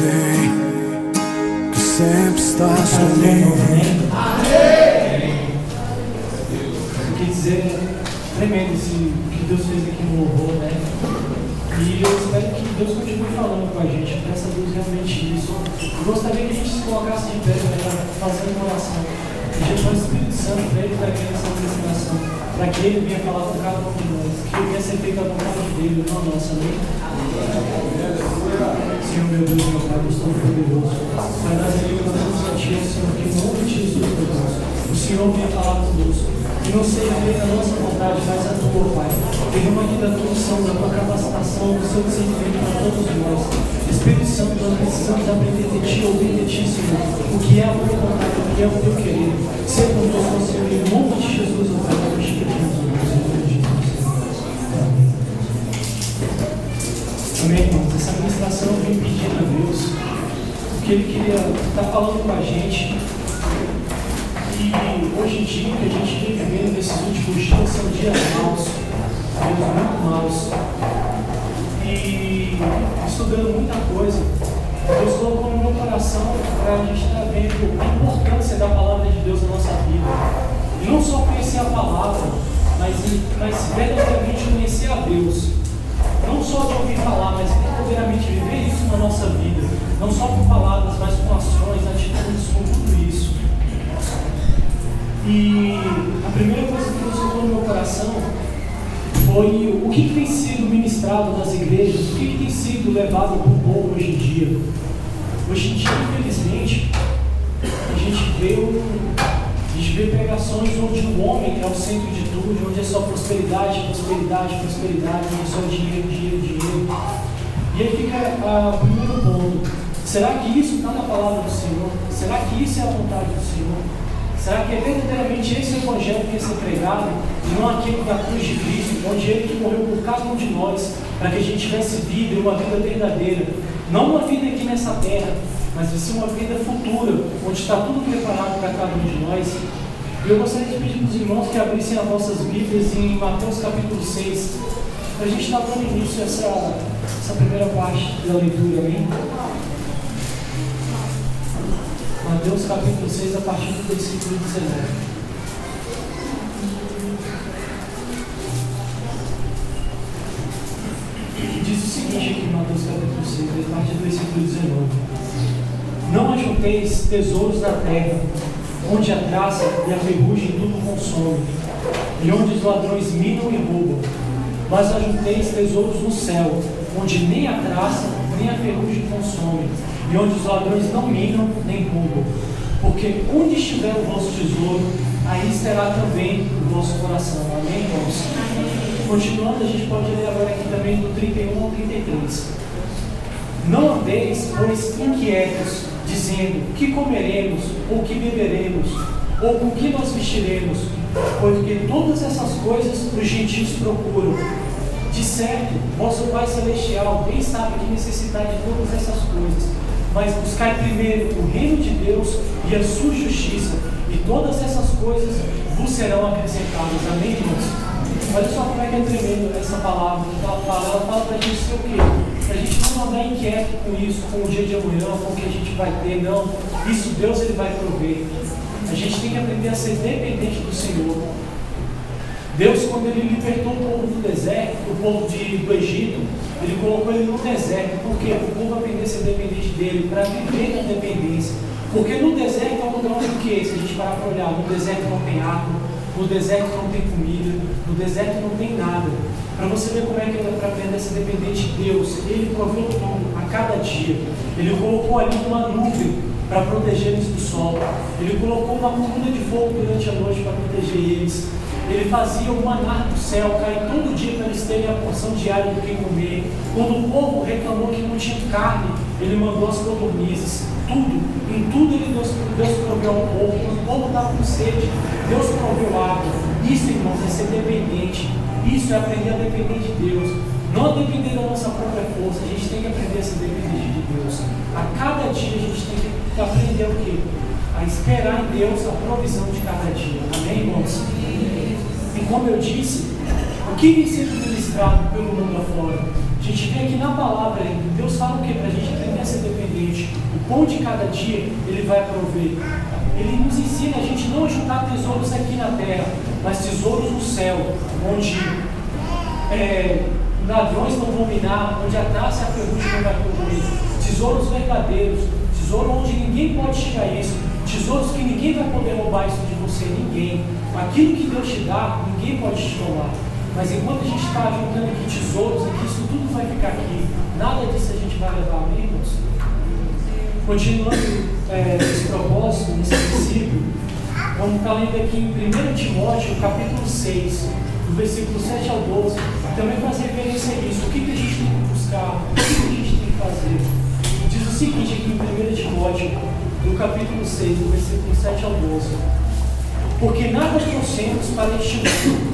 sei que sempre estás comigo. Eu queria dizer, tremendo esse que Deus fez aqui no louvor, né? E eu espero que Deus continue falando com a gente, peça a Deus realmente isso. Eu gostaria que a gente se colocasse de pé, né, fazendo uma oração. E Jesus, o Espírito Santo, veio para aqui nessa ministração, para que Ele venha falar com cada um de nós, que venha ser feita a vontade dele, não a nossa, amém? Senhor, meu Deus, meu Pai, eu estou poderoso. Pai, nós levantamos a Ti, Senhor, que em nome de Jesus, meu Deus, o Senhor venha falar conosco. Que não seja feita a nossa vontade, mas a Tua, Pai. Derrama aqui da Tua unção, da Tua capacitação, do Seu discernimento para todos nós. Espírito Santo, nós precisamos aprender de Ti, ouvir de Ti, Senhor. O que é a Tua vontade, o que é o Teu querer. Ser conosco, Senhor, em nome de Jesus, o Pai, nós te pedimos, amém, irmãos? Essa ministração vem pedindo a Deus, porque Ele queria estar falando com a gente. E hoje em dia, que a gente vem vivendo nesses últimos dias, são dias maus, dias muito maus. E estudando muita coisa, Deus colocou no meu coração para a gente estar vendo a importância da palavra de Deus na nossa vida. E não só conhecer a palavra, mas verdadeiramente conhecer a Deus. Não só de ouvir falar, mas verdadeiramente viver isso na nossa vida. Não só com palavras, mas com ações, atitudes, com tudo isso. E a primeira coisa que Deus colocou no meu coração foi o que tem sido ministrado nas igrejas, o que tem sido levado para o povo hoje em dia. Hoje em dia, infelizmente, a gente vê pregações onde o homem é o centro de tudo, onde é só prosperidade, prosperidade, prosperidade, onde é só dinheiro, dinheiro, dinheiro. E aí fica o primeiro ponto. Será que isso está na palavra do Senhor? Será que isso é a vontade do Senhor? Será que é verdadeiramente esse o evangelho que ia ser pregado e não aquele da cruz de Cristo, onde Ele que morreu por cada um de nós, para que a gente tivesse vida, uma vida verdadeira, não uma vida aqui nessa terra, mas vai ser uma vida futura, onde está tudo preparado para cada um de nós. E eu gostaria de pedir para os irmãos que abrissem as vossas Bíblias em Mateus capítulo 6, para a gente estar dando início a essa primeira parte da leitura, amém? Mateus capítulo 6, a partir do versículo 19. Diz o seguinte aqui em Mateus capítulo 6, a partir do versículo 19. Não ajunteis tesouros na terra, onde a traça e a ferrugem tudo consomem, e onde os ladrões minam e roubam. Mas ajunteis tesouros no céu, onde nem a traça nem a ferrugem consomem, e onde os ladrões não minam nem roubam. Porque onde estiver o vosso tesouro, aí estará também o vosso coração. Amém, irmãos? Continuando, a gente pode ler agora aqui também do 31 ao 33. Não andeis, pois, inquietos, dizendo: que comeremos, ou que beberemos, ou com que nós vestiremos? Porque todas essas coisas os gentios procuram. De certo, vosso Pai Celestial bem sabe que necessitai de todas essas coisas. Mas buscai primeiro o reino de Deus e a sua justiça, e todas essas coisas vos serão acrescentadas. Amém, irmãos? Olha só como é que é tremendo essa palavra. Ela fala para a gente ser o quê? Para a gente não andar inquieto com isso, com o dia de amanhã, com o que a gente vai ter. Não, isso Deus Ele vai prover. A gente tem que aprender a ser dependente do Senhor. Deus, quando Ele libertou o povo do deserto, o povo do Egito, Ele colocou ele no deserto. Por quê? Para o povo aprender a ser dependente dele, para viver na dependência. Porque no deserto é um lugar onde o quê? Se a gente parar para olhar, no deserto não tem água, no deserto não tem comida, no deserto não tem nada. Para você ver como é que é para aprender a ser dependente de Deus, Ele proveu tudo a cada dia. Ele colocou ali uma nuvem para proteger eles do sol. Ele colocou uma coluna de fogo durante a noite para proteger eles. Ele fazia o maná do céu cair todo dia para eles terem a porção diária do que comer. Quando o povo reclamou que não tinha carne, Ele mandou as codornizes. Tudo, em tudo Deus proveu ao povo. Quando o povo estava com sede, Deus proveu água. Isso, irmãos, é ser dependente. Isso é aprender a depender de Deus. Não a depender da nossa própria força. A gente tem que aprender a ser dependente de Deus. A cada dia a gente tem que aprender o quê? A esperar em Deus a provisão de cada dia. Amém, irmãos? E como eu disse, o que vem sendo ministrado pelo mundo afora? A gente vê aqui na palavra, Deus fala o que? Para a gente aprender a ser dependente. suficiente. O pão de cada dia Ele vai prover. Ele nos ensina a gente não juntar tesouros aqui na terra, mas tesouros no céu, onde ladrões não vão minar, onde a traça e a ferrugem não vai corroer. Tesouros verdadeiros, tesouro onde ninguém pode chegar a isso, tesouros que ninguém vai poder roubar isso de você, ninguém. Aquilo que Deus te dá, ninguém pode te roubar. Mas enquanto a gente está juntando aqui tesouros, aqui, isso tudo vai ficar aqui. Nada disso a gente vai levar, amém, irmãos? Continuando esse propósito, nesse princípio, vamos estar lendo aqui em 1 Timóteo, capítulo 6, do versículo 7 ao 12, também faz referência a isso. O que a gente tem que buscar? O que a gente tem que fazer? Diz o seguinte aqui em 1 Timóteo, do capítulo 6, do versículo 7 ao 12. Porque nada trouxemos para este mundo,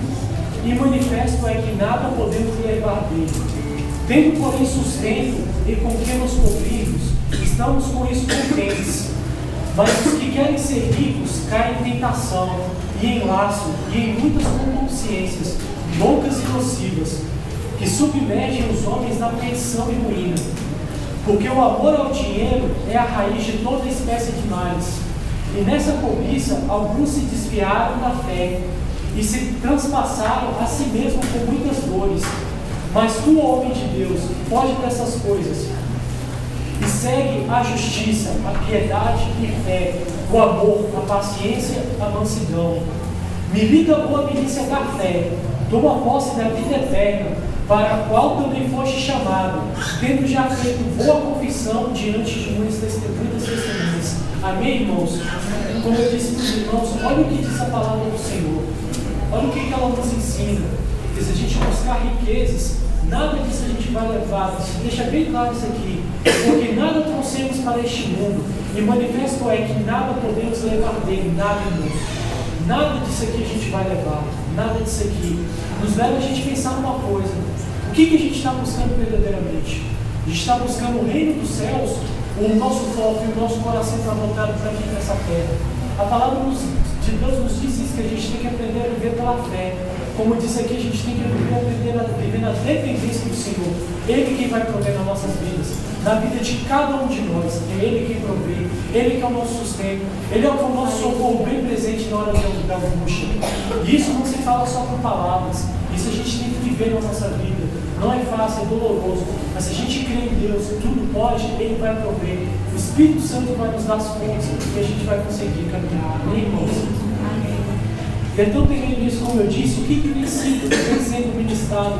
e manifesto é que nada podemos levar dele. Tendo, porém, sustento e com que nos cobrimos, estamos com isso contentes. Mas os que querem ser ricos caem em tentação, e em laço, e em muitas concupiscências, loucas e nocivas, que submergem os homens na perdição e ruína. Porque o amor ao dinheiro é a raiz de toda espécie de males. E nessa cobiça, alguns se desviaram da fé, e se transpassaram a si mesmos com muitas dores. Mas tu, homem de Deus, foge dessas coisas, e segue a justiça, a piedade e fé, o amor, a paciência, a mansidão. Milita a boa milícia da fé, toma posse da vida eterna, para a qual também foste chamado, tendo já feito boa confissão diante de muitas testemunhas. Amém, irmãos? Como eu disse para os irmãos, olha o que diz a palavra do Senhor. Olha o que ela nos ensina. Que se a gente buscar riquezas, nada disso a gente vai levar. Deixa bem claro isso aqui. Porque nada trouxemos para este mundo. E manifesto é que nada podemos levar dele. Nada, irmãos. Nada disso aqui a gente vai levar. Nada disso aqui. Nos leva a gente pensar numa coisa. O que a gente está buscando verdadeiramente? A gente está buscando o reino dos céus? Ou o nosso foco e o nosso coração está voltado para aqui nessa terra? A palavra de Deus nos diz isso, que a gente tem que aprender a viver pela fé. Como eu disse aqui, a gente tem que aprender a viver na dependência do Senhor. Ele quem vai prover nas nossas vidas, na vida de cada um de nós. É Ele quem provê, Ele que é o nosso sustento, Ele é o nosso socorro bem presente na hora da angústia. E isso não se fala só com palavras, isso a gente tem que viver na nossa vida. Não é fácil, é doloroso, mas se a gente crê em Deus, tudo pode, Ele vai prover. O Espírito Santo vai nos dar as forças e a gente vai conseguir caminhar. Amém, irmãos? Amém. Então, terminando isso, como eu disse, o que vem sendo ministrado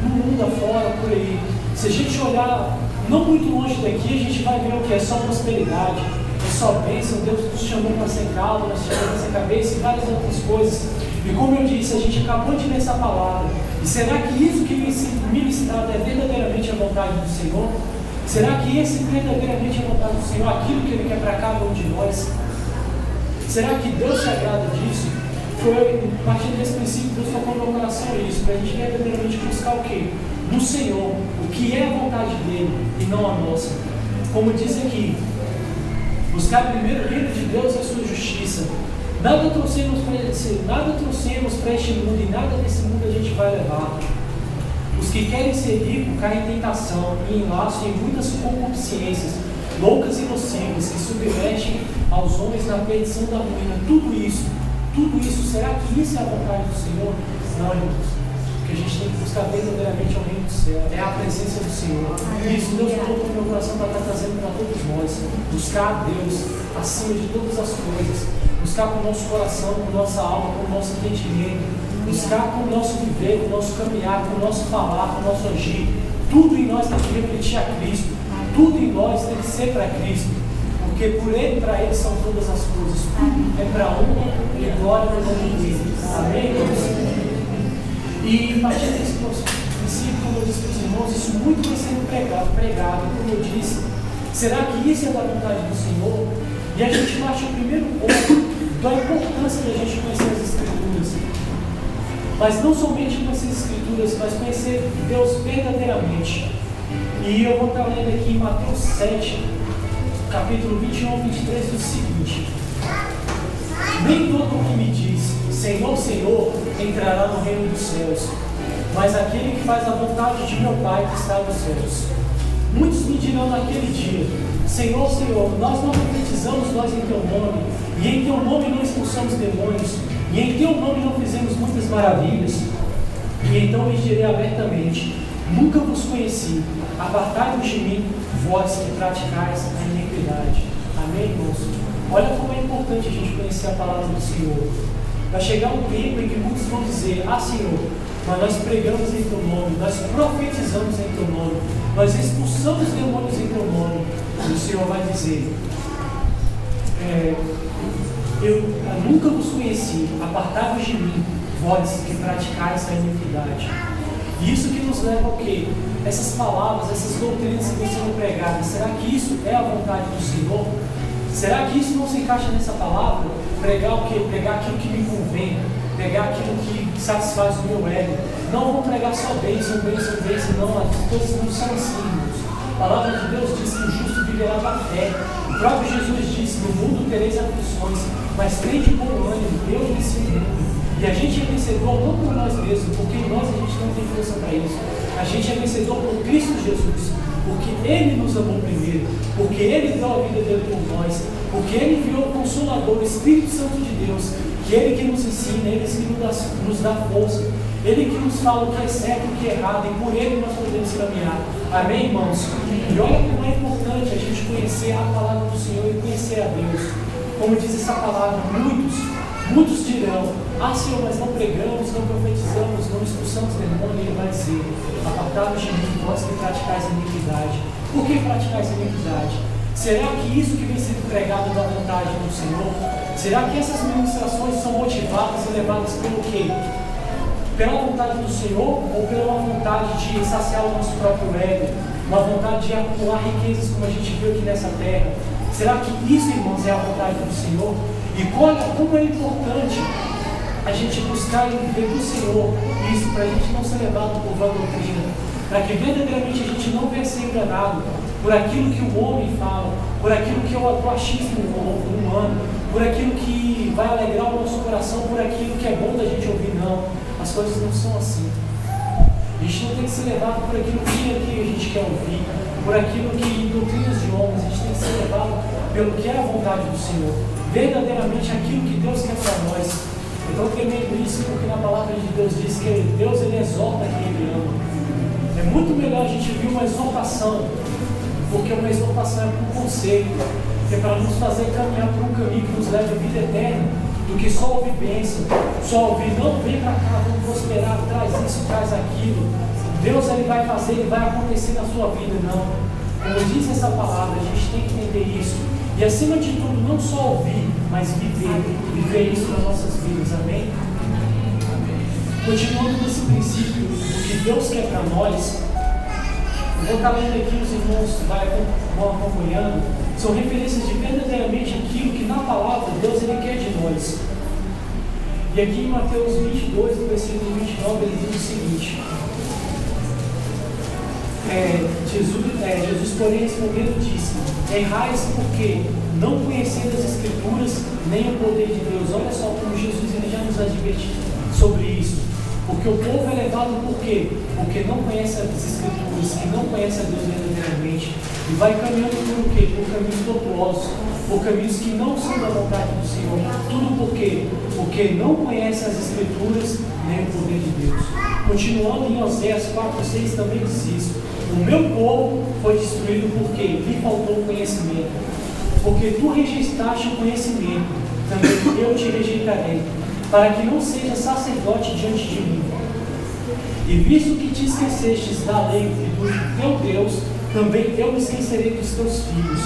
no mundo afora, por aí? Se a gente olhar não muito longe daqui, a gente vai ver o que é só prosperidade, é só bênção. Deus nos chamou para ser caldo, nós chamamos para ser cabeça e várias outras coisas. E como eu disse, a gente acabou de ler essa palavra. E será que isso que vem sendo ministrado é verdadeiramente a vontade do Senhor? Será que esse verdadeiramente é a vontade do Senhor, aquilo que Ele quer para cada um de nós? Será que Deus se agrada disso? Foi a partir desse princípio Deus tocou no meu coração isso, para a gente verdadeiramente buscar o quê? No Senhor, o que é a vontade dEle e não a nossa. Como diz aqui, buscar primeiro o reino de Deus e a sua justiça. Nada trouxemos para este mundo e nada desse mundo a gente vai levar. Os que querem ser ricos caem em tentação e em laço e em muitas concupiscências, loucas e nocivas, que submetem aos homens na perdição da ruína. Tudo isso, será que isso é a vontade do Senhor? Não, irmãos. O que a gente tem que buscar verdadeiramente é o reino do céu, é a presença do Senhor. E isso Deus colocou no meu coração para estar trazendo para todos nós. Buscar a Deus acima de todas as coisas. Buscar com o nosso coração, com a nossa alma, com o nosso entendimento. Buscar com o nosso viver, com o nosso caminhar, com o nosso falar, com o nosso agir. Tudo em nós tem que refletir a Cristo. Tudo em nós tem que ser para Cristo. Porque por Ele e para Ele são todas as coisas. Tudo é para honra e glória do nome dEle. Amém, irmãos? E a partir desse princípio, como eu disse para os irmãos, isso muito vai sendo pregado. Como eu disse, será que isso é da vontade do Senhor? E a gente parte o primeiro ponto da importância de a gente conhecer as Escrituras. Mas não somente conhecer as Escrituras, mas conhecer Deus verdadeiramente. E eu vou estar lendo aqui em Mateus 7, capítulo 21 ao 23, do seguinte: nem todo o que me diz Senhor, Senhor, entrará no reino dos céus, mas aquele que faz a vontade de meu Pai que está nos céus. Muitos me dirão naquele dia: Senhor, Senhor, nós não profetizamos nós em Teu nome, e em Teu nome não expulsamos demônios, e em Teu nome não fizemos muitas maravilhas. E então lhes direi abertamente: nunca vos conheci, apartai-vos de mim, vós que praticais a iniquidade. Amém, irmãos? Olha como é importante a gente conhecer a palavra do Senhor. Vai chegar um tempo em que muitos vão dizer: ah, Senhor, mas nós pregamos em Teu nome, nós profetizamos em Teu nome, nós expulsamos demônios em Teu nome. E o Senhor vai dizer: eu nunca vos conheci, apartai-vos de mim, vós que praticais a iniquidade. E isso que nos leva ao quê? Essas palavras, essas doutrinas que vêm sendo pregadas, será que isso é a vontade do Senhor? Será que isso não se encaixa nessa palavra? Pregar o quê? Pregar aquilo que me convém, pregar aquilo que satisfaz o meu ego. Não vou pregar só bênção, bênção, bênção, não. As coisas não são assim, irmãos. A palavra de Deus diz que o justo viverá da fé. O próprio Jesus disse: no mundo tereis aflições, mas tende bom ânimo, Deus vence o mundo. E a gente é vencedor não por nós mesmos, porque em nós a gente não tem força para isso. A gente é vencedor por Cristo Jesus, porque Ele nos amou primeiro, porque Ele deu a vida dele por nós, porque Ele enviou o Consolador, o Espírito Santo de Deus, que Ele que nos ensina, Ele que nos dá força, Ele que nos fala o que é certo e o que é errado, e por Ele nós podemos caminhar. Amém, irmãos? E olha como é importante a gente conhecer a palavra do Senhor e conhecer a Deus. Como diz essa palavra, muitos dirão: ah, Senhor, mas não pregamos, não profetizamos, não expulsamos demônio. Ele vai dizer: apartai-vos de mim, vós que praticais a iniquidade. Por que praticais a iniquidade? Será que isso que vem sendo pregado da vontade do Senhor? Será que essas ministrações são motivadas e levadas pelo quê? Pela vontade do Senhor ou pela vontade de saciar o nosso próprio ego? Uma vontade de acumular riquezas como a gente viu aqui nessa terra? Será que isso, irmãos, é a vontade do Senhor? E como é importante a gente buscar e viver do Senhor isso, para a gente não ser levado por vã doutrina, para que verdadeiramente a gente não venha ser enganado por aquilo que o homem fala, por aquilo que é o achismo humano, por aquilo que vai alegrar o nosso coração, por aquilo que é bom da gente ouvir. Não, as coisas não são assim. A gente não tem que ser levado por aquilo que a gente quer ouvir, por aquilo que doutrinas de homens. A gente tem que ser levado pelo que é a vontade do Senhor, verdadeiramente aquilo que Deus quer para nós. Eu estou tremendo isso porque na palavra de Deus diz que Deus ele exorta quem Ele ama. É muito melhor a gente ouvir uma exortação, porque uma exortação é um conselho, que é para nos fazer caminhar por um caminho que nos leve à vida eterna, do que só ouvir bênção, só ouvir: não, vem para cá, vamos prosperar, traz isso, traz aquilo. Deus ele vai fazer, ele vai acontecer na sua vida. Não. Como diz essa palavra, a gente tem que entender isso. E acima de tudo, não só ouvir, mas viver isso nas nossas vidas. Amém? Continuando nesse princípio do que Deus quer para nós, eu vou estar lendo aqui, os irmãos vão acompanhando. São referências de verdadeiramente aquilo que na palavra Deus ele quer de nós. E aqui em Mateus 22, no versículo 29, ele diz o seguinte: Jesus, porém, respondendo, disse: errais porque não conhecendo as Escrituras, nem o poder de Deus. Olha só como Jesus ele já nos adverte sobre isso. Porque o povo é levado por quê? Porque não conhece as Escrituras, que não conhece a Deus verdadeiramente. E vai caminhando por o quê? Por caminhos tortuosos, por caminhos que não são da vontade do Senhor. Tudo por quê? Porque não conhece as Escrituras, nem o poder de Deus. Continuando em Oséias 4:6 também diz isso: o meu povo foi destruído porque lhe faltou conhecimento. Porque tu rejeitaste o conhecimento, também eu te rejeitarei, para que não sejas sacerdote diante de mim. E visto que te esquecestes da lei e do teu Deus, também eu me esquecerei dos teus filhos.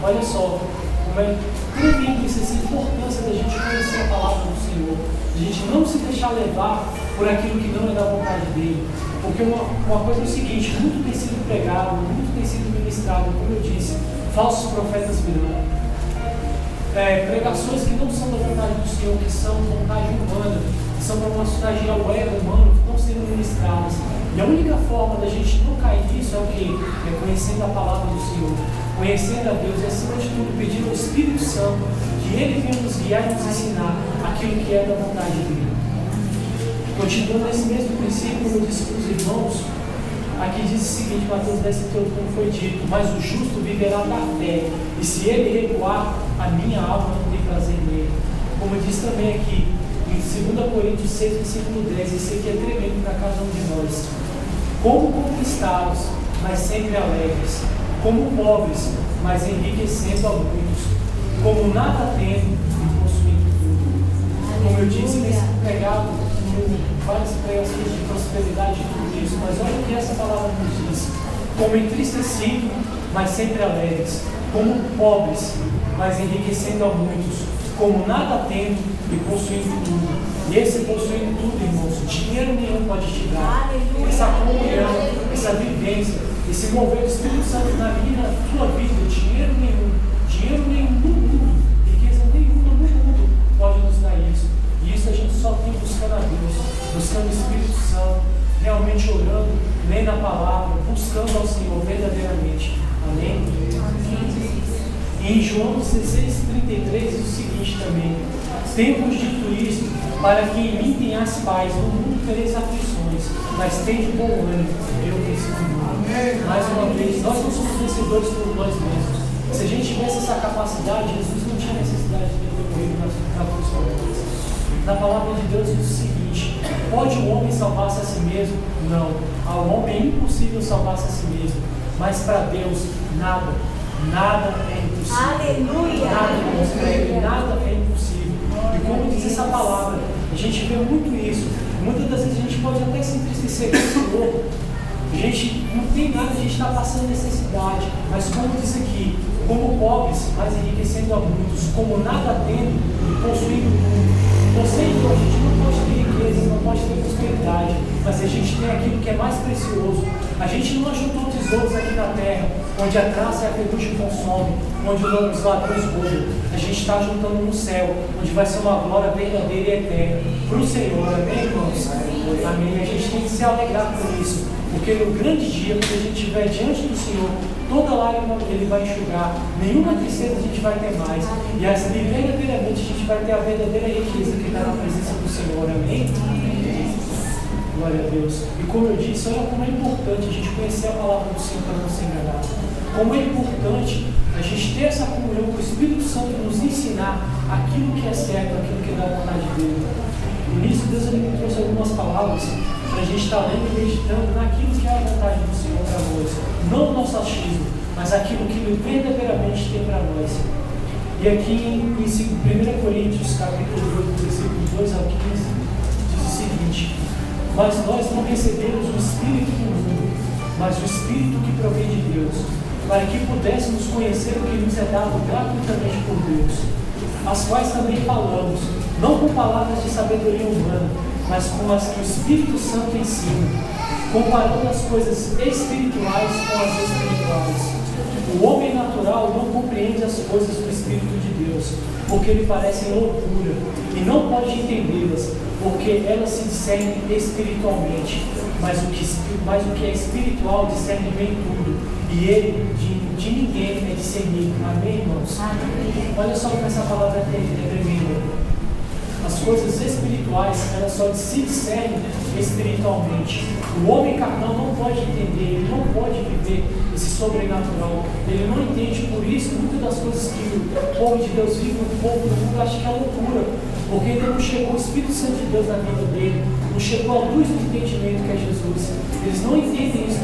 Olha só, como é tremendo isso, essa importância da gente conhecer a palavra do Senhor, de a gente não se deixar levar por aquilo que não é da vontade dele. Porque uma coisa é o seguinte: muito tem sido pregado, muito tem sido ministrado, como eu disse, falsos profetas virão. Pregações que não são da vontade do Senhor, que são da vontade humana, que são para massagear o ego humano, que estão sendo ministradas. E a única forma da gente não cair nisso é o quê? É conhecendo a palavra do Senhor, conhecendo a Deus e, acima de tudo, pedindo ao Espírito Santo que Ele venha nos guiar e nos ensinar aquilo que é da vontade dele. Continuando nesse mesmo princípio, como eu disse para os irmãos, Aqui diz o seguinte, Mateus 10:38, como foi dito: mas o justo viverá da fé, e se ele recuar, a minha alma não tem prazer nele. Como diz também aqui, em 2 Coríntios 6, versículo 10, isso aqui é tremendo para cada um de nós. Como conquistados, mas sempre alegres, como pobres, mas enriquecendo a muitos, como nada tendo e possuindo tudo. Como eu disse, nesse pregado, várias pregações de prosperidade e tudo isso, mas olha o que essa palavra nos diz: como entristecidos, mas sempre alegres, como pobres, mas enriquecendo a muitos, como nada tendo e possuindo tudo. E esse possuindo tudo, irmãos, dinheiro nenhum pode te dar. Essa comunhão, essa vivência, esse mover do Espírito Santo na minha, na tua vida, dinheiro nenhum no mundo, riqueza nenhuma no mundo pode nos dar isso. E isso a gente só tem buscando a Deus, buscando o Espírito Santo, realmente orando, lendo a palavra, buscando ao Senhor verdadeiramente. Amém? E em João 16:33 diz o seguinte também: tenho-vos dito isto, para que em mim tenhas paz. No mundo tereis aflições, mas tende bom ânimo, eu venci o mundo. Mais uma vez, nós não somos vencedores por nós mesmos. Se a gente tivesse essa capacidade, Jesus não tinha necessidade de ter morrido na cruz por nós. Na palavra de Deus diz o seguinte: pode o homem salvar-se a si mesmo? Não. Ao homem é impossível salvar-se a si mesmo. Mas para Deus, nada é impossível. Aleluia! Nada é impossível. E como diz essa palavra, a gente vê muito isso. Muitas das vezes a gente pode até se entristecer com esse louco. A gente não tem nada, a gente está passando necessidade. Mas como diz aqui, como pobres, mas enriquecendo a muitos, como nada tendo e possuindo tudo. Você e eu, a gente não pode ter riqueza, não pode ter prosperidade, mas a gente tem aquilo que é mais precioso. A gente não ajuntou tesouros aqui na terra, onde a traça e a ferrugem consome, onde os ladrões roubam. A gente está juntando no céu, onde vai ser uma glória verdadeira e eterna para o Senhor. Amém, irmãos? Amém. A gente tem que se alegrar por isso, porque no grande dia, quando a gente estiver diante do Senhor, toda lágrima Ele vai enxugar, nenhuma tristeza a gente vai ter mais, e assim, verdadeiramente a gente vai ter a verdadeira riqueza que está na presença do Senhor. Amém? Glória a Deus. E como eu disse, olha como é importante a gente conhecer a palavra do Senhor para não ser enganado. Como é importante a gente ter essa comunhão com o Espírito Santo, nos ensinar aquilo que é certo, aquilo que é da vontade dele. E nisso Deus ele me trouxe algumas palavras para a gente estar lendo e meditando naquilo que é a vontade do Senhor para nós. Não o nosso achismo, mas aquilo que Ele verdadeiramente tem para nós. E aqui em 1 Coríntios, capítulo 8, versículos 2 ao 15, diz o seguinte: mas nós não recebemos o Espírito do mundo, mas o Espírito que provém de Deus, para que pudéssemos conhecer o que nos é dado gratuitamente por Deus, as quais também falamos, não com palavras de sabedoria humana, mas com as que o Espírito Santo ensina, comparando as coisas espirituais com as espirituais. O homem natural não compreende as coisas do Espírito de Deus, porque lhe parecem loucura, e não pode entendê-las, porque elas se discernem espiritualmente. Mas o que é espiritual discerne bem tudo, e ele de ninguém é discernido. Amém, irmãos? Amém. Olha só como essa palavra é tremenda. As coisas espirituais, elas só se discernem espiritualmente. O homem carnal não pode entender, ele não pode viver esse sobrenatural. Ele não entende, por isso, muitas das coisas que o povo de Deus vive, o povo do mundo acha que é loucura. Porque ainda não chegou o Espírito Santo de Deus na vida dele, não chegou a luz do entendimento que é Jesus. Eles não entendem isso,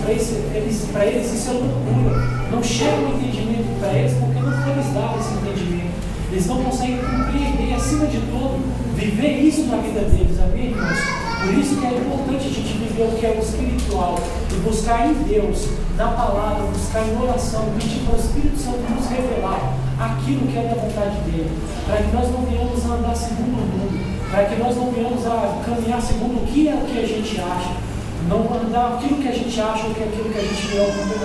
para eles isso é loucura. Não chega o entendimento para eles, porque não foi lhes dado esse entendimento. Eles não conseguem compreender, acima de tudo, viver isso na vida deles, amém, irmãos? Por isso que é importante a gente viver o que é o espiritual e buscar em Deus, na palavra, buscar em oração, pedir para o Espírito Santo nos revelar aquilo que é da vontade dele, para que nós não venhamos a andar segundo o mundo, para que nós não venhamos a caminhar segundo o que é o que a gente acha, não andar aquilo que a gente acha ou que é aquilo que a gente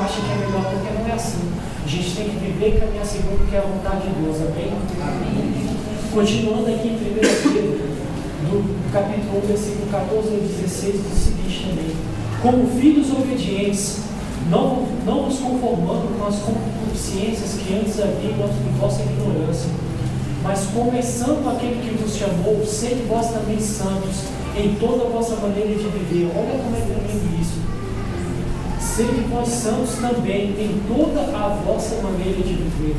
acha que é melhor, porque não é assim. A gente tem que viver e caminhar segundo o que é a vontade de Deus, amém? Amém. Continuando aqui em 1 Pedro, do capítulo 1, versículo 14 ao 16, diz o seguinte também: como filhos obedientes, não nos conformando com as concupiscências que antes havia em vossa ignorância, mas começando aquele que vos chamou, sede vós também santos em toda a vossa maneira de viver. Olha como é tremendo isso. sede vós santos também em toda a vossa maneira de viver.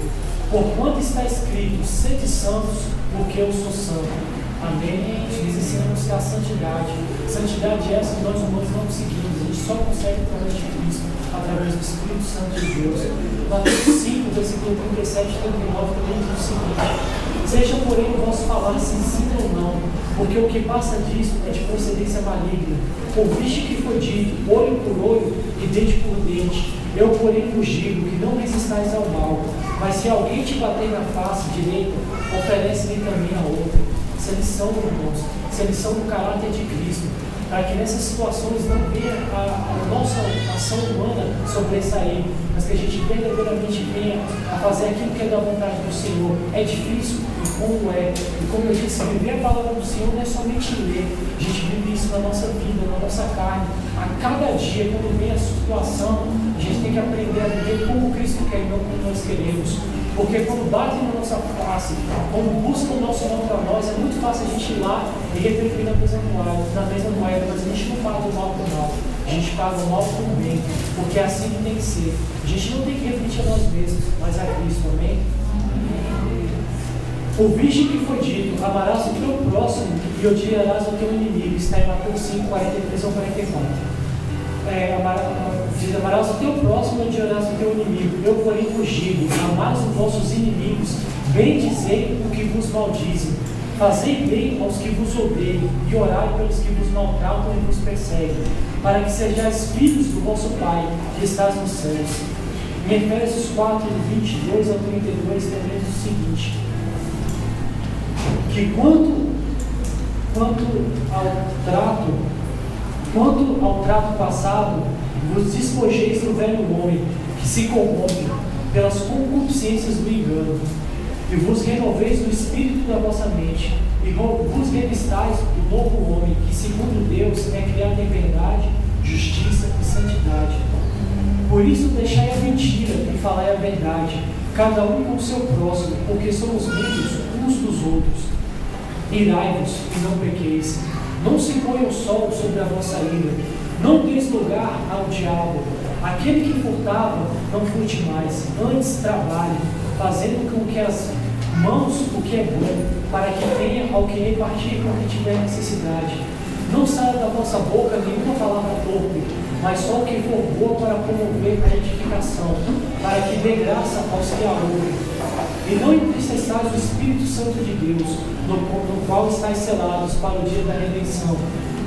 Porquanto está escrito, sede santos, porque eu sou santo. Amém? Nos ensinamos a santidade. Santidade é essa que nós humanos não conseguimos. A gente só consegue através de Cristo, através do Espírito Santo de Deus. Mateus 5, versículo 37 e 39 também diz o seguinte: seja porém o vosso falar se ensina ou não, porque o que passa disso é de procedência maligna. Ouviste que foi dito, olho por olho e dente por dente. Eu, porém, vos digo que não resistais ao mal, mas se alguém te bater na face direita, oferece-lhe também a outra. Isso é lição, irmãos, isso é lição do caráter de Cristo, para que nessas situações não venha a nossa ação humana sobressair, mas que a gente verdadeiramente venha a fazer aquilo que é da vontade do Senhor. É difícil, e como é, e como eu disse, viver a palavra do Senhor não é somente ler, a gente vive isso na nossa vida, na nossa carne. A cada dia, quando vem a situação, a gente tem que aprender a viver como Cristo quer e não como nós queremos. Porque quando batem na nossa face, quando buscam o nosso mal para nós, é muito fácil a gente ir lá e retribuir na mesma moeda, mas a gente não paga o mal por mal, a gente paga o mal por bem, porque é assim que tem que ser. A gente não tem que refletir a nós mesmos, mas a Cristo, amém? Ouviste que foi dito, amarás o teu próximo e odiarás o teu inimigo. Está em Mateus 5, 43 ou 44. Amarás o teu próximo e odiarás o teu inimigo. Eu, porém, vos digo, amais os vossos inimigos, bendizei o que vos maldizem, fazei bem aos que vos odeiam e orai pelos que vos maltratam e vos perseguem, para que sejais filhos do vosso Pai, que estás nos céus. Em Efésios 4, 22 ao 32, também diz o seguinte: que quanto ao trato passado, vos despojeis do velho homem, que se corrompe pelas concupiscências do engano, e vos renoveis do espírito da vossa mente, e vos revistais do novo homem, que segundo Deus é criado em verdade, justiça e santidade. Por isso deixai a mentira e falai a verdade, cada um com o seu próximo, porque somos membros uns dos outros. Irai-vos e não pequeis. Não se ponha o sol sobre a vossa ira. Não deis lugar ao diabo. Aquele que furtava, não furte mais. Antes trabalhe, fazendo com que as mãos o que é bom, para que tenha ao que repartir com o que tiver necessidade. Não saia da vossa boca nenhuma palavra torpe, mas só o que for boa para promover a edificação, para que dê graça aos que a ouvem. E não entristeçais o Espírito Santo de Deus, no qual estáis selados para o dia da redenção.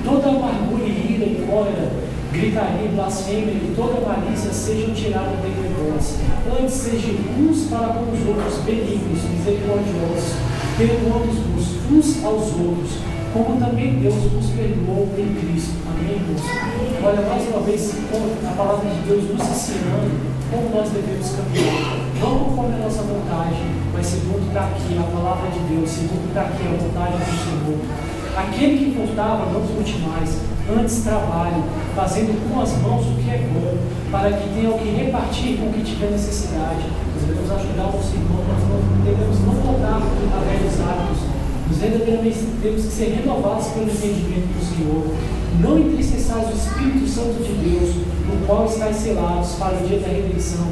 Toda amargura e ira e cólera, gritaria e blasfêmia e toda malícia sejam tiradas dentre vós. Antes sejam uns para com os outros benignos, misericordiosos, perdoando-vos uns aos outros, como também Deus vos perdoou em Cristo. Amém, irmãos? Olha, mais uma vez, a palavra de Deus nos ensinando como nós devemos caminhar. Não conforme a nossa vontade, mas segundo está aqui a palavra de Deus, segundo está aqui a vontade do Senhor. Aquele que furtava, não furte mais, antes trabalhe, fazendo com as mãos o que é bom, para que tenha o que repartir com o que tiver necessidade. Nós devemos ajudar o nosso irmão, nós não devemos não voltar a velhos hábitos. Nós verdadeiramente temos que ser renovados pelo entendimento do Senhor. Não entristeçais o Espírito Santo de Deus, no qual estáis selados para o dia da redenção.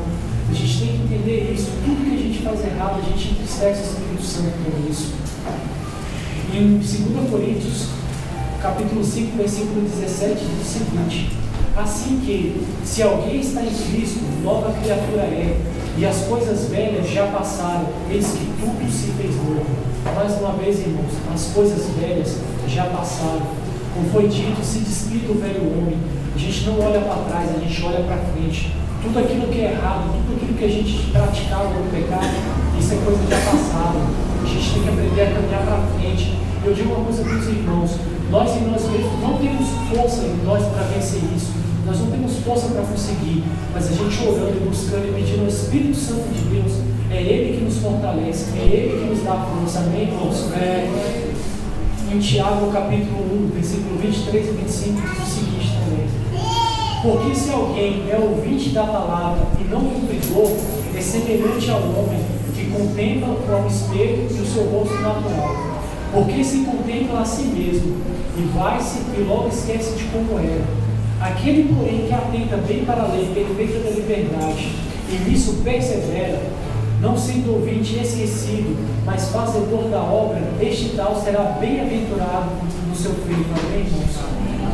A gente tem que entender isso. Tudo que a gente faz errado, a gente entristece o Espírito Santo com isso. Em 2 Coríntios, capítulo 5, versículo 17, diz o seguinte: assim que, se alguém está em Cristo, nova criatura é, e as coisas velhas já passaram, eis que tudo se fez novo. Mais uma vez, irmãos, as coisas velhas já passaram. Como foi dito, se despida do velho homem. A gente não olha para trás, a gente olha para frente. Tudo aquilo que é errado, tudo aquilo que a gente praticava no pecado, isso é coisa já passada. A gente tem que aprender a caminhar para frente. Eu digo uma coisa para os irmãos: nós em nós mesmos não temos força em nós para vencer isso. Nós não temos força para conseguir, mas a gente orando e buscando e pedindo ao Espírito Santo de Deus, é Ele que nos fortalece, é Ele que nos dá força. Amém, irmãos? Em Tiago, capítulo 1, versículo 23 e 25, diz o seguinte também: porque se alguém é ouvinte da palavra e não cumpridor, é semelhante ao homem que contempla ao espelho e o seu rosto natural. Porque se contempla a si mesmo e vai-se e logo esquece de como era. Aquele, porém, que atenta bem para a lei perfeita da liberdade, e nisso persevera, não sendo ouvinte esquecido, mas fazedor da obra, este tal será bem-aventurado no seu feito. Amém, irmãos?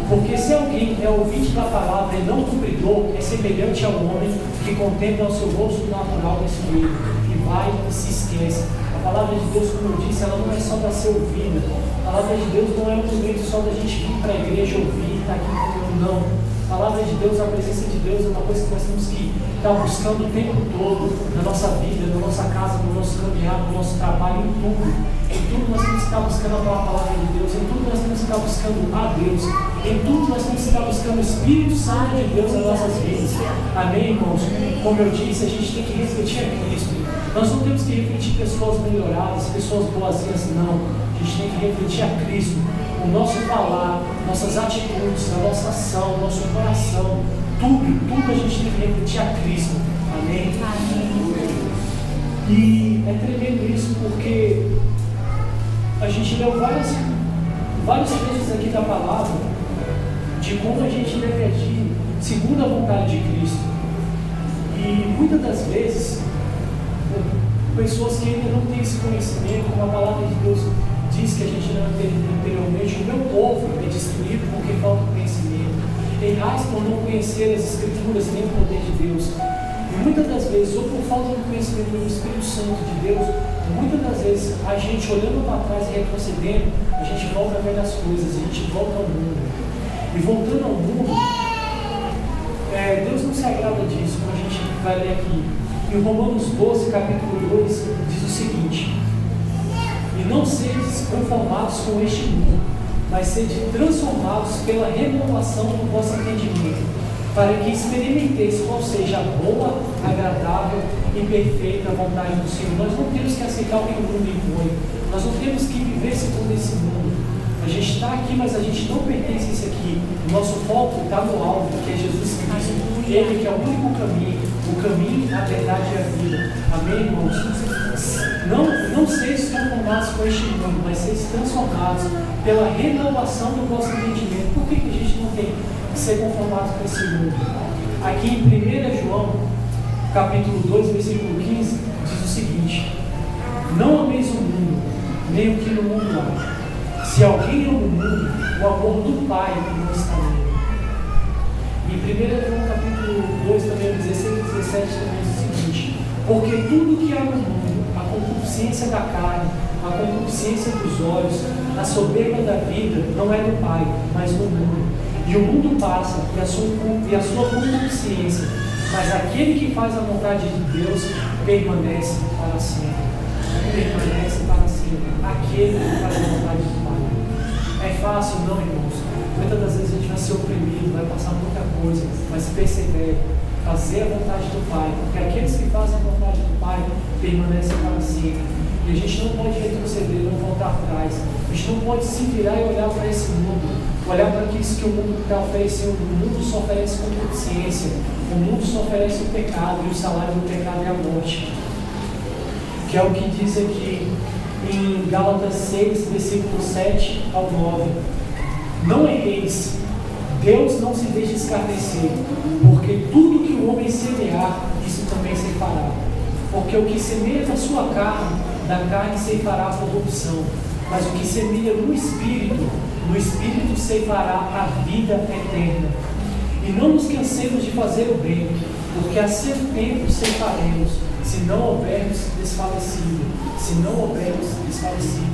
Porque se alguém é ouvinte da palavra e não cumpridor, é semelhante ao homem que contempla o seu rosto natural nesse meio, que vai e se esquece. A palavra de Deus, como eu disse, ela não é só para ser ouvida. A palavra de Deus não é um momento só da gente vir para a igreja ouvir e estar aqui comigo, não. A palavra de Deus, a presença de Deus é uma coisa que nós temos que estar buscando o tempo todo, na nossa vida, na nossa casa, no nosso caminhar, no nosso trabalho, em tudo. Em tudo nós temos que estar buscando a palavra de Deus, em tudo nós temos que estar buscando a Deus, em tudo nós temos que estar buscando o Espírito Santo de Deus nas nossas vidas. Amém, irmãos? Como eu disse, a gente tem que refletir a Cristo. Nós não temos que refletir pessoas melhoradas, pessoas boazinhas, não. A gente tem que refletir a Cristo. O nosso falar, nossas atitudes, a nossa ação, nosso coração, tudo a gente tem que refletir a Cristo. Amém? Amém. E é tremendo isso porque a gente leu vários trechos aqui da palavra de como a gente deve agir segundo a vontade de Cristo. E muitas das vezes, pessoas que ainda não têm esse conhecimento, como a palavra de Deus diz que a gente não teve anteriormente, o meu povo é destruído porque falta conhecimento. Errais por não conhecer as Escrituras nem o poder de Deus. E muitas das vezes, ou por falta de conhecimento do Espírito Santo de Deus, muitas das vezes a gente olhando para trás e retrocedendo, a gente volta a ver as coisas, a gente volta ao mundo. E voltando ao mundo, Deus não se agrada disso, como a gente vai ler aqui. Em Romanos 12, capítulo 2, diz o seguinte: e não sedes conformados com este mundo, mas sede transformados pela renovação do vosso entendimento, para que experimenteis qual seja a boa, agradável e perfeita vontade do Senhor. Nós não temos que aceitar o que o mundo impõe, nós não temos que viver segundo esse mundo. A gente está aqui, mas a gente não pertence a isso aqui. O nosso foco está no alvo, que é Jesus Cristo. Ele que é o único caminho, a verdade e a vida. Amém, irmãos? Não sejam conformados com este mundo, mas sejam transformados pela renovação do vosso entendimento. Por que a gente não tem que ser conformado com esse mundo? Aqui em 1 João, capítulo 2, versículo 15, diz o seguinte: não ameis o mundo, nem o que no mundo há. Se alguém ama o mundo, o amor do Pai não está nele. E 1 João capítulo 2, também 16 e 17, também diz o seguinte: porque tudo que há no mundo, a concupiscência da carne, a concupiscência dos olhos, a soberba da vida, não é do Pai, mas do mundo. E o mundo passa, e a sua concupiscência, mas aquele que faz a vontade de Deus permanece para sempre. Permanece para sempre. Aquele que faz a vontade do Pai. É fácil? Não, irmãos. Muitas das vezes a gente vai ser oprimido, vai passar muita coisa, mas persevere. Fazer a vontade do Pai, porque aqueles que fazem a vontade do Pai permanecem para sempre. E a gente não pode retroceder, não voltar atrás. A gente não pode se virar e olhar para esse mundo, olhar para aquilo que o mundo está oferecendo. O mundo só oferece concupiscência, o mundo só oferece o pecado, e o salário do pecado é a morte. Que é o que diz aqui em Gálatas 6, versículo 7 ao 9. Não erreis, Deus não se deixa escarnecer, porque tudo que o homem semear, isso também se fará. Porque o que semeia na sua carne, da carne ceifará a corrupção, mas o que semeia no Espírito ceifará a vida eterna. E não nos cansemos de fazer o bem, porque a seu tempo ceifaremos, se não houvermos desfalecido,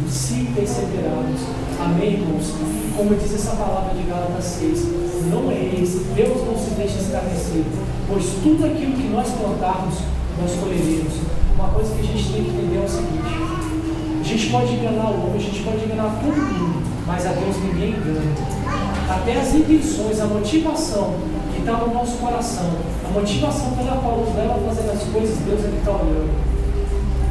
se perseverarmos. Amém, irmãos? Como diz essa palavra de Gálatas 6, não é esse, Deus não se deixa escarnecer, pois tudo aquilo que nós plantarmos, nós colheremos. Uma coisa que a gente tem que entender é o seguinte: a gente pode enganar o homem, a gente pode enganar todo mundo, mas a Deus ninguém engana. Até as intenções, a motivação que está no nosso coração, a motivação pela qual nos leva a fazer as coisas, Deus ele está olhando.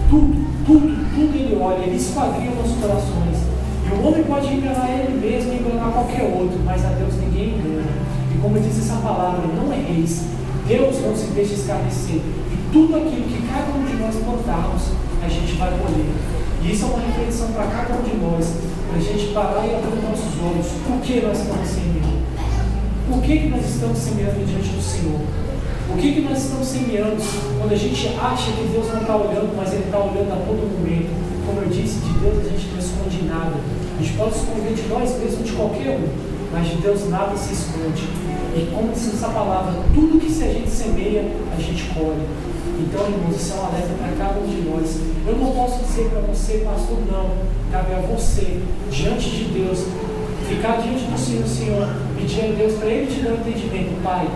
Tudo ele olha, ele esquadrinha nossos corações. E o homem pode enganar ele mesmo e enganar qualquer outro, mas a Deus ninguém engana. E como diz essa palavra, não erreis, Deus não se deixa escarnecer. E tudo aquilo que cada um de nós plantarmos, a gente vai colher. E isso é uma reflexão para cada um de nós, para a gente parar e abrir nossos olhos. Por que nós estamos sem Deus? por que nós estamos semeando diante do Senhor? O que nós estamos semeando quando a gente acha que Deus não está olhando, mas Ele está olhando a todo momento? Como eu disse, de Deus a gente não esconde nada. A gente pode esconder de nós mesmos, de qualquer um, mas de Deus nada se esconde. E como diz essa palavra, tudo que se a gente semeia, a gente colhe. Então, irmãos, isso é um alerta para cada um de nós. Eu não posso dizer para você, pastor, não. Cabe a você, diante de Deus, ficar diante do Senhor, pedir a Deus para Ele te dar um entendimento. Pai,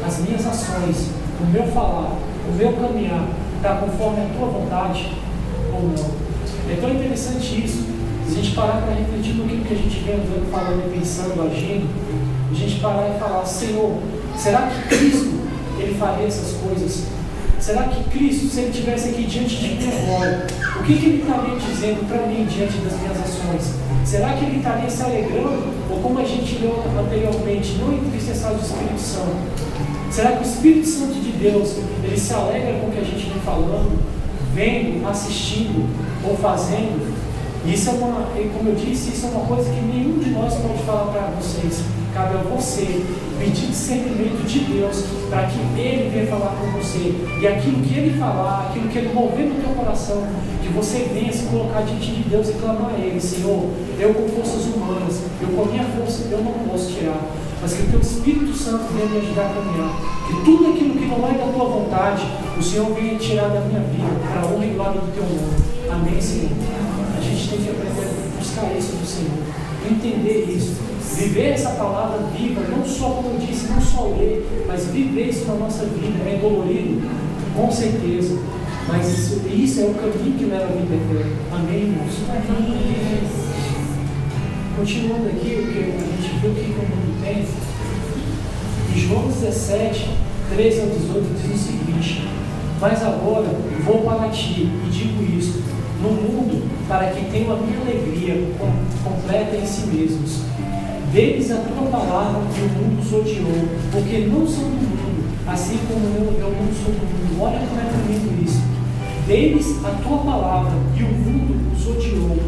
as minhas ações, o meu falar, o meu caminhar, está conforme a tua vontade ou não? É tão interessante isso. Se a gente parar para refletir no que a gente vem andando, falando, pensando, agindo, a gente parar e falar, Senhor, será que Cristo, Ele faria essas coisas? Será que Cristo, se Ele estivesse aqui diante de mim agora, o que Ele estaria dizendo para mim diante das minhas ações? Será que Ele estaria se alegrando? Ou como a gente leu anteriormente, não entristecer o Espírito Santo? Será que o Espírito Santo de Deus, Ele se alegra com o que a gente vem falando, vendo, assistindo ou fazendo? Isso é como eu disse, isso é uma coisa que nenhum de nós pode falar para vocês. Cabe a você pedir discernimento de Deus para que Ele venha falar com você. E aquilo que Ele falar, aquilo que Ele mover no teu coração, que você venha se colocar diante de Deus e clamar a Ele. Senhor, eu com forças humanas, eu com a minha força, eu não posso tirar. Mas que o teu Espírito Santo venha me ajudar a caminhar. Que tudo aquilo que não é da tua vontade, o Senhor venha tirar da minha vida, para a honra e glória do teu nome. Amém, Senhor? A gente tem que aprender a buscar isso do Senhor, entender isso, viver essa palavra viva, não só, como eu disse, não só ler, mas viver isso na nossa vida. É dolorido? Com certeza, mas isso é o caminho que leva a vida eterna. Amém, irmãos? Continuando aqui, o que a gente viu que o mundo tem, em João 17, 13 ao 18, diz o seguinte: mas agora vou para ti e digo isto no mundo, para que tenham a minha alegria completa em si mesmos. Deles a tua palavra e o mundo os odiou, porque não são do mundo, assim como eu não sou do mundo. Olha como é tremendo isso. Deles a tua palavra e o mundo os odiou,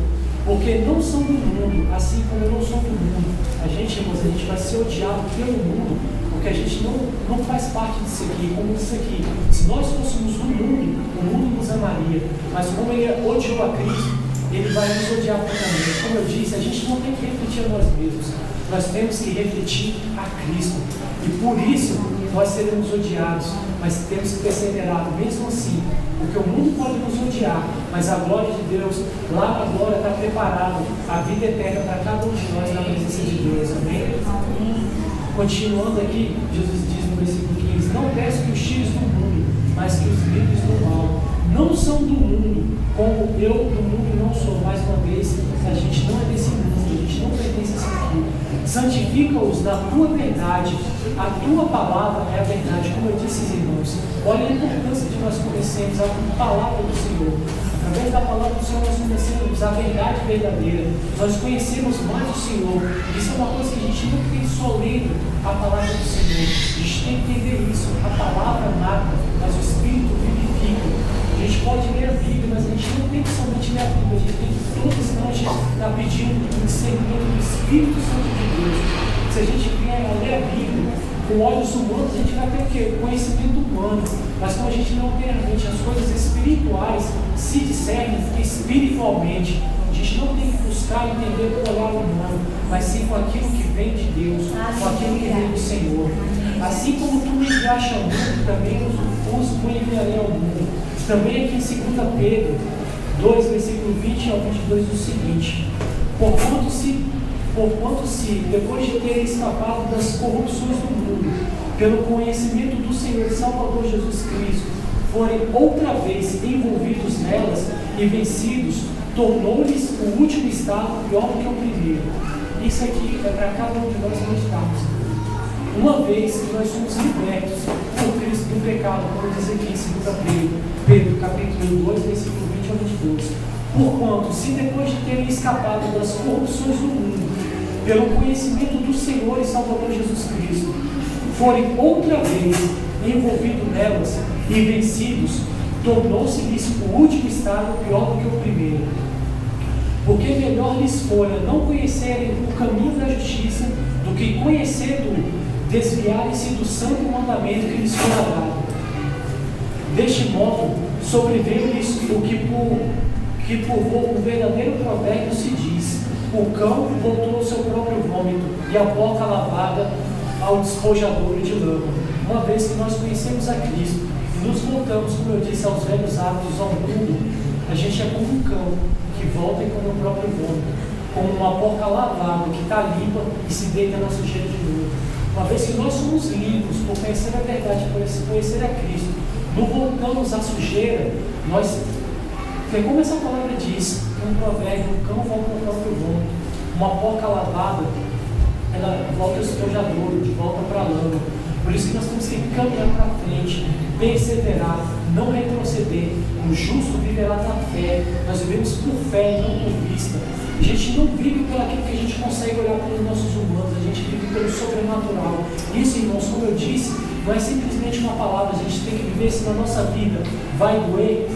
porque não são do mundo, assim como eu não sou do mundo. A gente, irmãos, a gente vai ser odiado pelo mundo, porque a gente não faz parte disso aqui, como isso aqui. Se nós fôssemos do mundo, o mundo nos amaria, mas como Ele odiou a Cristo, Ele vai nos odiar totalmente. Como eu disse, a gente não tem que refletir a nós mesmos, nós temos que refletir a Cristo, e por isso nós seremos odiados, mas temos que perseverar mesmo assim, porque o mundo pode nos odiar, mas a glória de Deus, lá na glória, está preparado a vida eterna para cada um de nós na presença de Deus. Amém? Continuando aqui, Jesus diz no versículo 15: não peço que os tires do mundo, mas que os livres do mal. Não são do mundo, como eu do mundo não sou. Mais uma vez, a gente não é desse mundo, a gente não pertence a isso aqui. Santifica-os na tua verdade, a tua palavra é a verdade. Como eu disse, irmãos, olha a importância de nós conhecermos a palavra do Senhor. Através da palavra do Senhor nós conhecemos a verdade verdadeira, nós conhecemos mais o Senhor. Isso é uma coisa que a gente não tem só lendo a palavra do Senhor, a gente tem que entender isso. A palavra mata, mas o Espírito vivifica. A gente pode ler a Bíblia, mas a gente não tem que somente ler a Bíblia, a gente tem que todo instante estar pedindo o discernimento do Espírito Santo de Deus. Se a gente vier a ler a Bíblia com olhos humanos, a gente vai ter o quê? Conhecimento humano. Mas como a gente não tem a mente, as coisas espirituais se discernem espiritualmente. A gente não tem que buscar entender com o olhar humano, mas sim com aquilo que vem de Deus, com aquilo que vem do Senhor. Assim como tu me enviaste ao mundo, também os enviarei ao mundo. Também aqui em 2 Pedro 2, versículo 20 ao 22, diz o seguinte: porquanto se, depois de terem escapado das corrupções do mundo, pelo conhecimento do Senhor e Salvador Jesus Cristo, forem outra vez envolvidos nelas e vencidos, tornou-lhes o último estado pior do que o primeiro. Isso aqui é para cada um de nós meditarmos. Uma vez que nós somos libertos por Cristo do pecado, como diz aqui em 2 Pedro, capítulo 2, versículo 20 ao 22. Porquanto, se depois de terem escapado das corrupções do mundo, pelo conhecimento do Senhor e Salvador Jesus Cristo, forem outra vez envolvidos nelas e vencidos, tornou-se-lhes o último estado pior do que o primeiro. Porque melhor lhes fora não conhecerem o caminho da justiça do que conhecendo desviarem-se do santo mandamento que lhes foi dado. Deste modo, sobreveio-lhes o que por um verdadeiro provérbio se diz: o cão voltou ao seu próprio vômito, e a boca lavada ao despojadouro de lama. Uma vez que nós conhecemos a Cristo e nos voltamos, como eu disse, aos velhos hábitos, ao mundo, a gente é como um cão que volta e come o próprio vômito, como uma boca lavada que está limpa e se deita na sujeira de novo. Uma vez que nós somos limpos por conhecer a verdade, por conhecer a Cristo, não voltamos à sujeira, nós, como essa palavra diz, um provérbio, o cão volta ao próprio vômito, uma boca lavada, ela volta ao espojadouro, de volta para a lama. Por isso que nós temos que caminhar para frente, perseverar, não retroceder. O justo viverá da fé. Nós vivemos por fé e não por vista. A gente não vive por aquilo que a gente consegue olhar pelos nossos humanos, a gente vive pelo sobrenatural. Isso, irmãos, como eu disse, não é simplesmente uma palavra, a gente tem que viver isso na nossa vida. Vai doer?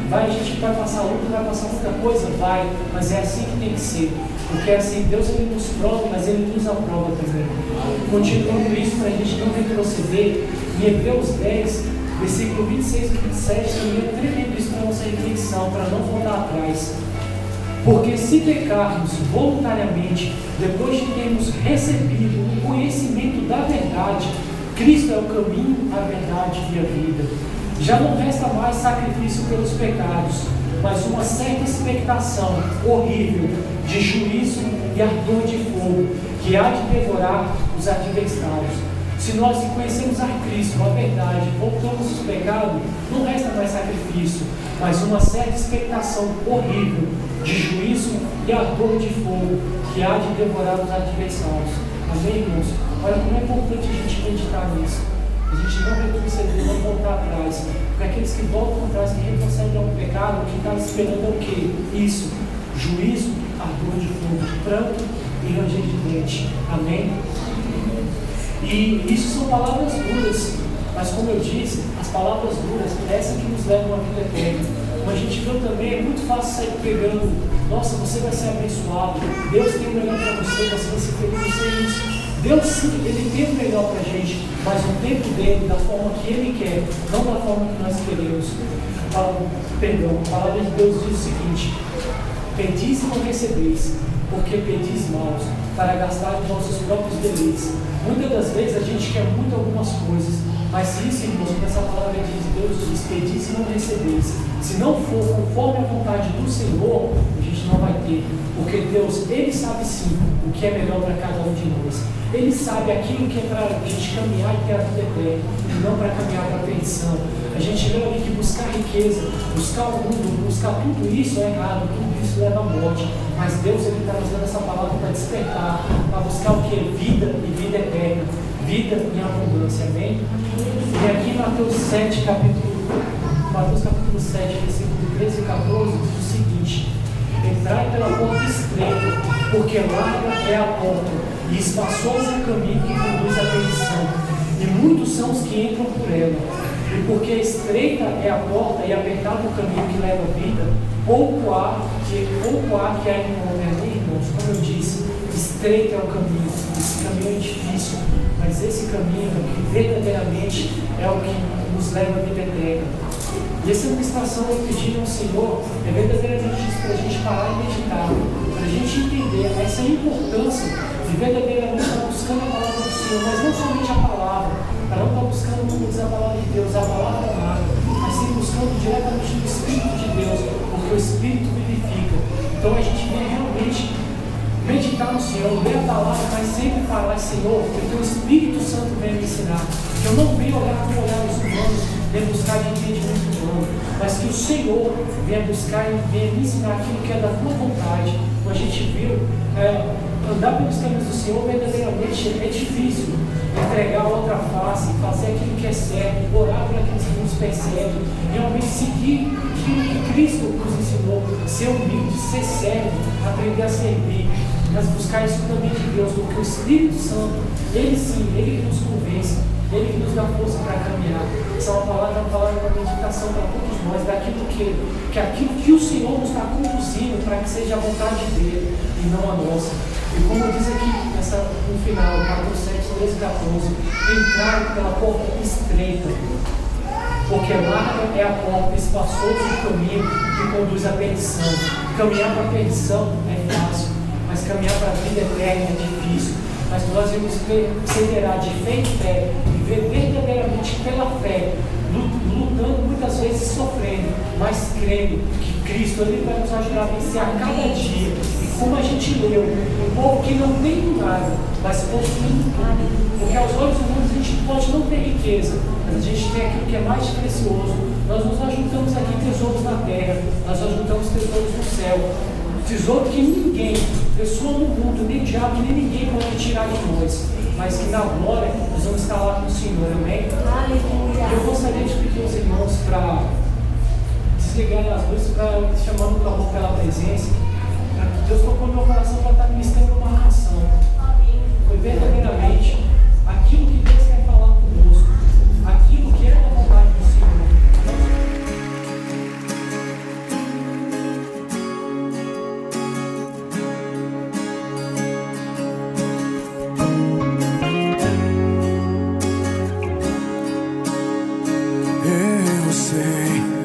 Vai, a gente vai passar luta, vai passar muita coisa? Vai, mas é assim que tem que ser. Porque assim, Deus ele nos prova, mas Ele nos aprova também. Continuando isso, para a gente não retroceder, em Hebreus 10, versículo 26 e 27, também é tremendo isso para a nossa reflexão, para não voltar atrás. Porque se pecarmos voluntariamente, depois de termos recebido o conhecimento da verdade, Cristo é o caminho, a verdade e a vida. Já não resta mais sacrifício pelos pecados, mas uma certa expectação horrível de juízo e ardor de fogo, que há de devorar os adversários. Se nós conhecemos a Cristo, a verdade, voltamos os pecados, não resta mais sacrifício, mas uma certa expectação horrível de juízo e ardor de fogo, que há de devorar os adversários. Amém, irmãos? Olha como é importante a gente meditar nisso. A gente não retroceder, não voltar atrás. Porque aqueles que voltam atrás, que retrocedem ao pecado, o que está esperando é o quê? Isso, juízo, ardor de fogo, pranto e ranger de dente. Amém? E isso são palavras duras, mas como eu disse, as palavras duras, essas que nos levam à vida eterna. Como a gente viu também, é muito fácil sair pegando, nossa, você vai ser abençoado, Deus tem o melhor para você, você vai ser feliz, você é isso. Deus sim, Ele tem o melhor para a gente, mas o tempo dele, da forma que Ele quer, não da forma que nós queremos. A palavra de Deus diz o seguinte: pedis e não recebeis, porque pedis maus, para gastar os vossos próprios deleites. Muitas das vezes a gente quer muito algumas coisas, mas se isso, irmãos, como essa palavra diz, Deus diz, pedis e não recebeis. Se não for conforme a vontade do Senhor, a gente não vai ter, porque Deus, Ele sabe sim o que é melhor para cada um de nós. Ele sabe aquilo que é para a gente caminhar e ter a vida eterna, e não para caminhar para a perdição. A gente vê ali que buscar riqueza, buscar o mundo, buscar tudo isso é errado, tudo isso leva à morte. Mas Deus ele está nos dando essa palavra para despertar, para buscar o que? Vida e vida eterna, vida em abundância. Amém? E aqui em Mateus capítulo 7, versículo 13 e 14, diz o seguinte: entrai pela porta estreita, porque larga é a porta, e espaçoso é o caminho que conduz à perdição, e muitos são os que entram por ela. E porque estreita é a porta e apertado o caminho que leva à vida, pouco há que há em homem, irmãos. Como eu disse, estreito é o caminho, esse caminho é difícil, mas esse caminho que verdadeiramente é o que nos leva à vida eterna. E essa ministração eu pedi ao Senhor é verdadeiramente isso, para a gente parar e meditar, para a gente entender essa importância de verdadeiramente estar buscando a palavra do Senhor, mas não somente a palavra, para não estar buscando, como diz a palavra de Deus, a palavra amada, mas sim buscando diretamente no Espírito de Deus, porque o Espírito vivifica. Então a gente vem realmente meditar no Senhor, ler a palavra, mas sempre falar: Senhor, que o Espírito Santo venha me ensinar, que eu não venha olhar com olhares humanos, nem buscar de entendimento humano, mas que o Senhor venha buscar e venha me ensinar aquilo que é da tua vontade. Como a gente viu, andar pelos caminhos do Senhor verdadeiramente é difícil. Entregar a outra face, fazer aquilo que é certo, orar por aqueles que nos perseguem, realmente seguir aquilo que Cristo nos ensinou, ser humilde, ser servo, aprender a servir, mas buscar isso também de Deus, porque o Espírito Santo, Ele sim, Ele que nos convence, Ele que nos dá força para caminhar. Essa é uma palavra de meditação para todos nós, daquilo que aquilo que o Senhor nos está conduzindo para que seja a vontade dEle e não a nossa. E como diz aqui no final, Mateus 7, 13:14, entrar pela porta estreita, porque larga é a porta, espaçoso o caminho que conduz à perdição. Caminhar para a perdição é fácil, mas caminhar para a vida eterna é difícil. Mas nós vamos perseverar de fé em fé, viver verdadeiramente pela fé, lutando muitas vezes sofrendo, mas crendo que Cristo ele vai nos ajudar a vencer a cada dia. E como a gente leu, um povo que não tem nada, mas possuindo tudo. Porque aos olhos humanos a gente pode não ter riqueza, mas a gente tem aquilo que é mais precioso. Nós nos ajuntamos aqui tesouros na terra, nós ajuntamos tesouros no céu. Tesouro que ninguém, pessoa no mundo, nem diabo, nem ninguém pode tirar de nós. Mas que na glória nós vamos estar lá com o Senhor, amém? Aleluia. Eu gostaria de pedir aos irmãos para desligarem as luzes, para chamando o amor pela presença. Deus tocou no meu coração para estar ministrando uma canção. Foi verdadeiramente aquilo que Deus quer falar conosco, aquilo que é da vontade do Senhor. Eu sei